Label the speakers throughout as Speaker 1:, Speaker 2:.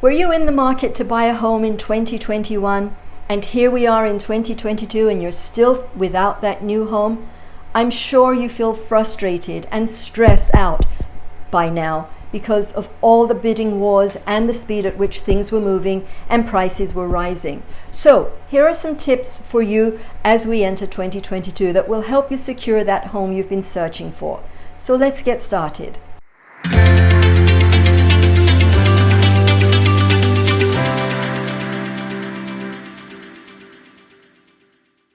Speaker 1: Were you in the market to buy a home in 2021 and here we are in 2022 and you're still without that new home? I'm sure you feel frustrated and stressed out by now because of all the bidding wars and the speed at which things were moving and prices were rising. So here are some tips for you as we enter 2022 that will help you secure that home you've been searching for. So let's get started.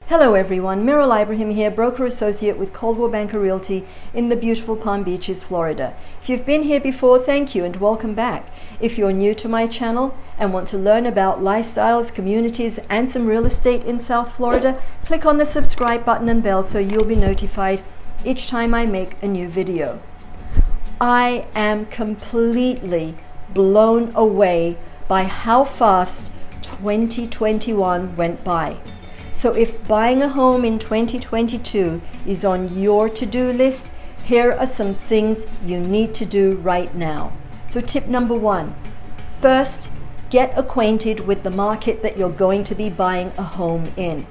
Speaker 1: Hello everyone, Meral Ibrahim here, broker associate with Coldwell Banker Realty in the beautiful Palm Beaches, Florida. If you've been here before, thank you and welcome back. If you're new to my channel and want to learn about lifestyles, communities, and some real estate in South Florida, click on the subscribe button and bell so you'll be notified each time I make a new video. I am completely blown away by how fast 2021 went by. So if buying a home in 2022 is on your to-do list, here are some things you need to do right now. So tip number 1, first, get acquainted with the market that you're going to be buying a home in.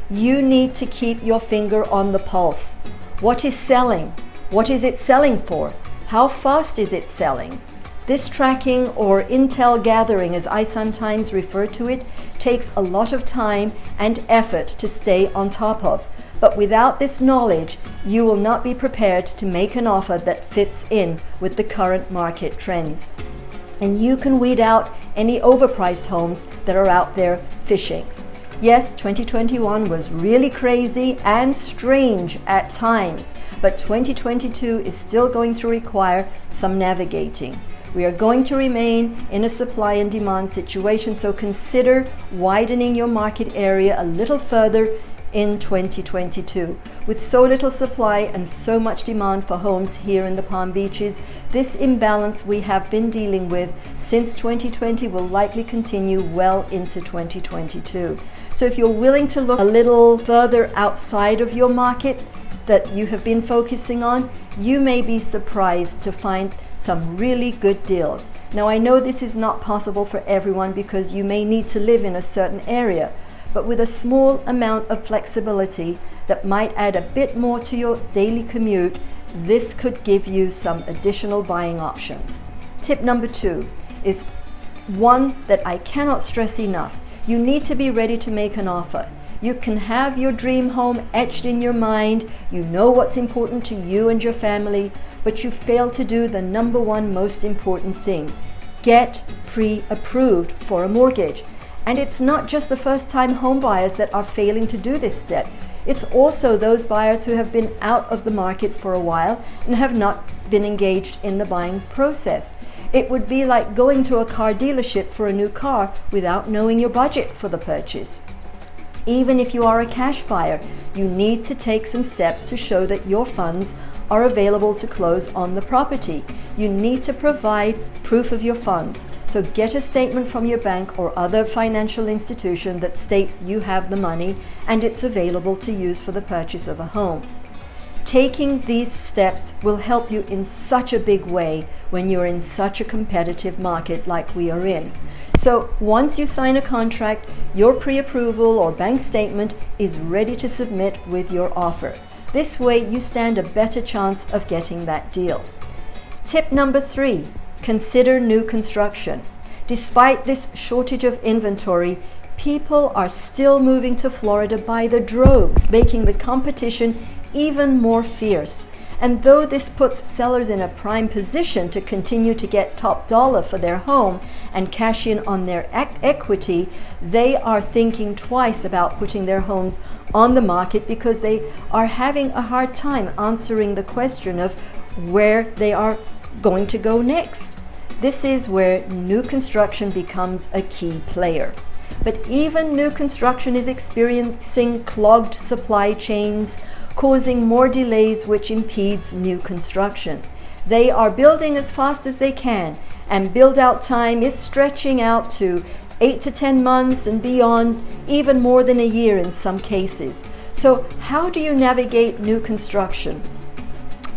Speaker 1: You need to keep your finger on the pulse. What is selling? What is it selling for? How fast is it selling? This tracking, or intel gathering as I sometimes refer to it, takes a lot of time and effort to stay on top of. But without this knowledge, you will not be prepared to make an offer that fits in with the current market trends. And you can weed out any overpriced homes that are out there fishing. Yes, 2021 was really crazy and strange at times, but 2022 is still going to require some navigating. We are going to remain in a supply and demand situation, so consider widening your market area a little further in 2022. With so little supply and so much demand for homes here in the Palm Beaches, this imbalance we have been dealing with since 2020 will likely continue well into 2022. So if you're willing to look a little further outside of your market that you have been focusing on, you may be surprised to find some really good deals. Now I know this is not possible for everyone because you may need to live in a certain area, but with a small amount of flexibility that might add a bit more to your daily commute, this could give you some additional buying options. Tip number 2 is one that I cannot stress enough. You need to be ready to make an offer. You can have your dream home etched in your mind, you know what's important to you and your family, but you fail to do the number one most important thing: get pre-approved for a mortgage. And it's not just the first-time home buyers that are failing to do this step. It's also those buyers who have been out of the market for a while and have not been engaged in the buying process. It would be like going to a car dealership for a new car without knowing your budget for the purchase. Even if you are a cash buyer, you need to take some steps to show that your funds are available to close on the property. You need to provide proof of your funds. So get a statement from your bank or other financial institution that states you have the money and it's available to use for the purchase of a home. Taking these steps will help you in such a big way when you're in such a competitive market like we are in. So once you sign a contract, your pre-approval or bank statement is ready to submit with your offer. This way you stand a better chance of getting that deal. Tip number 3, consider new construction. Despite this shortage of inventory, people are still moving to Florida by the droves, making the competition even more fierce. And though this puts sellers in a prime position to continue to get top dollar for their home and cash in on their equity, they are thinking twice about putting their homes on the market because they are having a hard time answering the question of where they are going to go next. This is where new construction becomes a key player. But even new construction is experiencing clogged supply chains, causing more delays which impedes new construction. They are building as fast as they can, and build-out time is stretching out to 8 to 10 months and beyond, even more than a year in some cases. So how do you navigate new construction?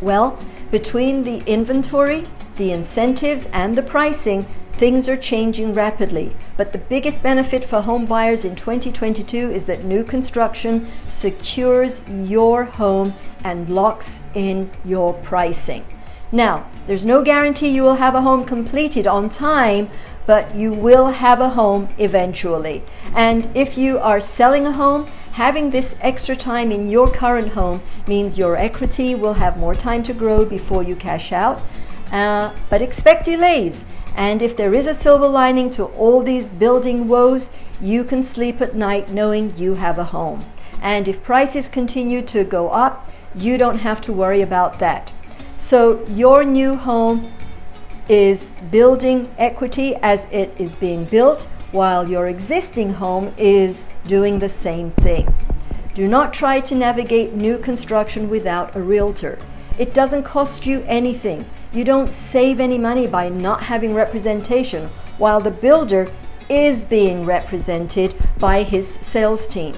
Speaker 1: Well, between the inventory, the incentives, and the pricing, Things are changing rapidly, but the biggest benefit for home buyers in 2022 is that new construction secures your home and locks in your pricing. Now, there's no guarantee you will have a home completed on time, but you will have a home eventually. And if you are selling a home, having this extra time in your current home means your equity will have more time to grow before you cash out. But expect delays. And if there is a silver lining to all these building woes, you can sleep at night knowing you have a home. And if prices continue to go up, you don't have to worry about that. So your new home is building equity as it is being built, while your existing home is doing the same thing. Do not try to navigate new construction without a realtor. It doesn't cost you anything. You don't save any money by not having representation, while the builder is being represented by his sales team.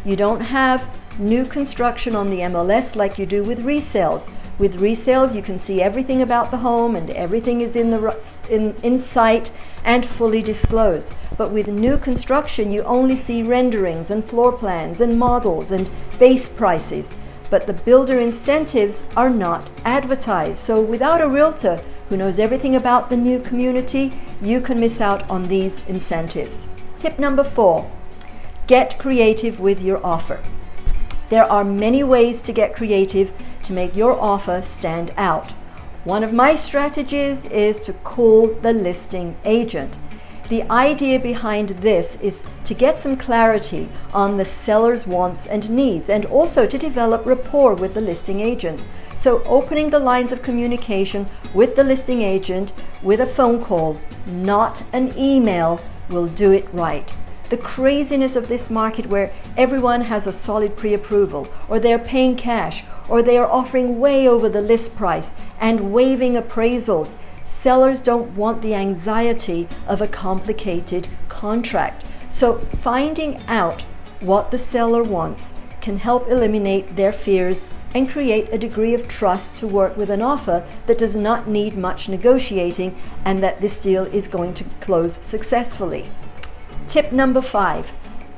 Speaker 1: You don't have new construction on the MLS like you do with resales. With resales, you can see everything about the home and everything is in sight and fully disclosed. But with new construction, you only see renderings and floor plans and models and base prices. But the builder incentives are not advertised. So without a realtor who knows everything about the new community, you can miss out on these incentives. Tip number 4, get creative with your offer. There are many ways to get creative to make your offer stand out. One of my strategies is to call the listing agent. The idea behind this is to get some clarity on the seller's wants and needs, and also to develop rapport with the listing agent. So opening the lines of communication with the listing agent with a phone call, not an email, will do it right. The craziness of this market where everyone has a solid pre-approval, or they're paying cash, or they are offering way over the list price and waiving appraisals. Sellers don't want the anxiety of a complicated contract. So finding out what the seller wants can help eliminate their fears and create a degree of trust to work with an offer that does not need much negotiating, and that this deal is going to close successfully. Tip number 5,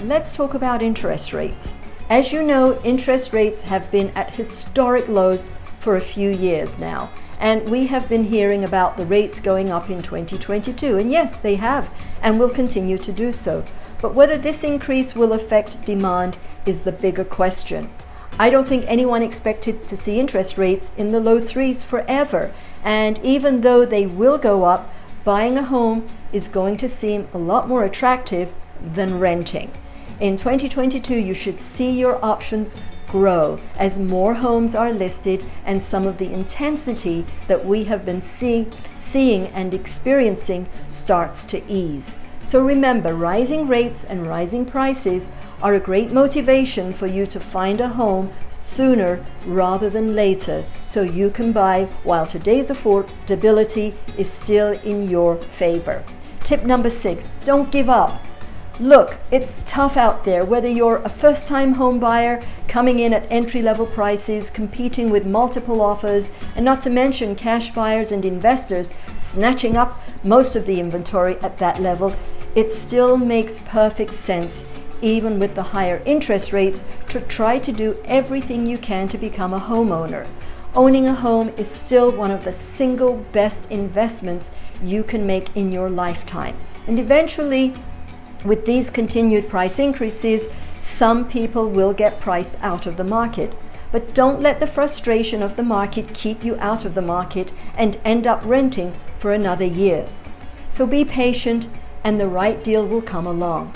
Speaker 1: let's talk about interest rates. As you know, interest rates have been at historic lows for a few years now. And we have been hearing about the rates going up in 2022. And yes, they have and will continue to do so. But whether this increase will affect demand is the bigger question. I don't think anyone expected to see interest rates in the low 3s forever. And even though they will go up, buying a home is going to seem a lot more attractive than renting. In 2022, you should see your options grow as more homes are listed and some of the intensity that we have been seeing and experiencing starts to ease. So remember, rising rates and rising prices are a great motivation for you to find a home sooner rather than later, so you can buy while today's affordability is still in your favor. Tip number 6, don't give up. Look, it's tough out there, whether you're a first-time home buyer coming in at entry-level prices, competing with multiple offers, and not to mention cash buyers and investors snatching up most of the inventory at that level. It still makes perfect sense, even with the higher interest rates, to try to do everything you can to become a homeowner. Owning a home is still one of the single best investments you can make in your lifetime. And eventually, with these continued price increases, some people will get priced out of the market. But don't let the frustration of the market keep you out of the market and end up renting for another year. So be patient and the right deal will come along.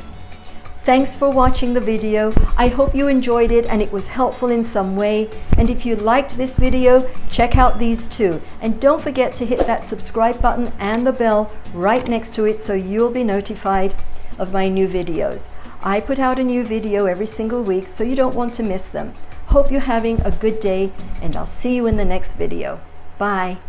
Speaker 1: Thanks for watching the video. I hope you enjoyed it and it was helpful in some way. And if you liked this video, check out these two. And don't forget to hit that subscribe button and the bell right next to it so you'll be notified of my new videos. I put out a new video every single week, so you don't want to miss them. Hope you're having a good day, and I'll see you in the next video. Bye.